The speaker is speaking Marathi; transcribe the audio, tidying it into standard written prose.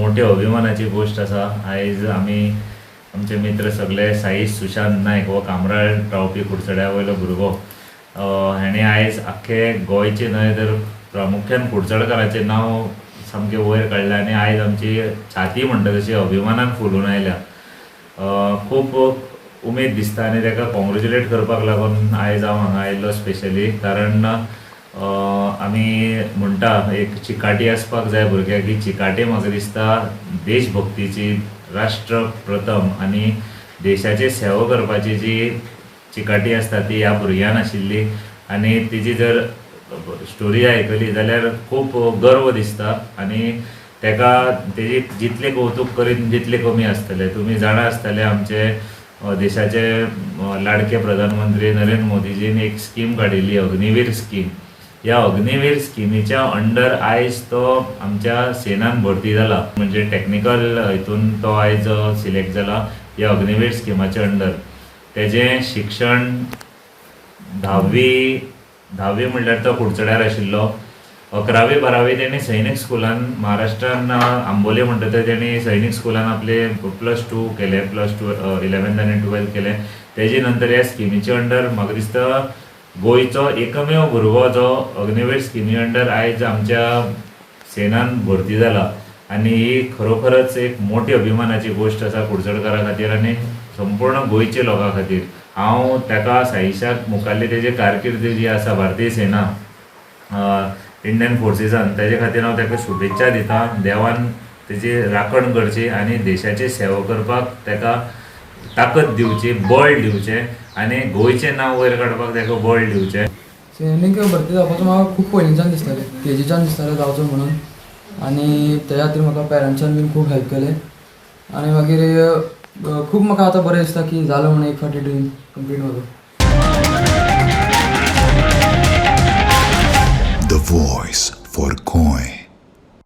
मोठी अभिमानाची गोष्ट आसा। आयज आमी आमचे मित्र सगळे साईश सुशांत नायक हो कामराळ रावपी कुडचड्या वयलो भुरगो हेणे आयज आख्खे गोंयचे न्हय तर प्रामुख्यान कुडचडकाराचें नांव सामकें वयर काडलें आनी आयज आमची छाती म्हणटा तशी अभिमानान फुलून आयल्या। खूब उमेद दिसता आनी ताका कॉंग्रेच्युलेट करपाक लागून आयज हांव हांगा आयिल्लो स्पेशली, कारण आमी म्हणटा एक चिकाटी आसपाक जाय भुरग्याक। ही चिकाटी म्हाका दिसता देशभक्तीची, राष्ट्र प्रथम आनी देशाची सेवा करपाची जी चिकाटी आसता ती ह्या भुरग्यान आशिल्ली। आनी तिची जर स्टोरी आयकली जाल्यार खूब गर्व दिसता आनी तेका तेजी जितले कौतुक करीन जितले कमी आसतले। तुमी जाणा आसतले आमचे देशाचे लाडके प्रधानमंत्री नरेंद्र मोदीजीन एक स्कीम काडिल्ली, अग्निवीर स्कीम। ह्या अग्निवीर स्किमीच्या अंडर आयज तो आमच्या सेनान भरती जाला, म्हणजे टेक्निकल हितून तो आयज सिलेक्ट जाला ह्या अग्निवीर स्किमाच्या अंडर। तेजें शिक्षण 10वी म्हणल्यार तो कुडचड्यार आशिल्लो। 11वी 12वी तेणी सैनीक स्कुलान महाराष्ट्रान आंबोली म्हणटा थंय तेणी सैनीक स्कुलान आपले +2 केले, +2 11th आनी 12th केले। तेजे नंतर ह्या स्किमीच्या अंडर म्हाका दिसता गोंयचो एकमेव भुरगो जो अग्निवीर स्किमी अंडर आयज आमच्या सेनान भरती जाला आनी ही खरोखरच एक मोठी अभिमानाची गोष्ट आसा कुडचडकारा खातीर आनी संपूर्ण गोंयच्या लोकां खातीर। हांव ताका साईशाक मुखाल्ली तेजी कारकीर्द जी आसा भारतीय सेना इंडियन फोर्सिसान तेजे खातीर हांव ताका शुभेच्छा दिता। देवान तेजी राखण करची आनी देशाची सेवा करपाक ताका ताकद दिवची, बळ दिवचें आनी गोंयचें नांव वयर काडपाक ताका बळ दिवचें। सैनीक भरती जावपाचो म्हाका खूब पयलींच्यान दिसतालें, केजीच्यान दिसतालें जावचो म्हणून। आनी तेच्या खातीर म्हाका पेरंट्सान बीन खूब हेल्प केलें आनी मागीर खूब म्हाका आतां बरें दिसता की जालो म्हणून एक फावटी ड्रीम कंप्लीट म्हाजो।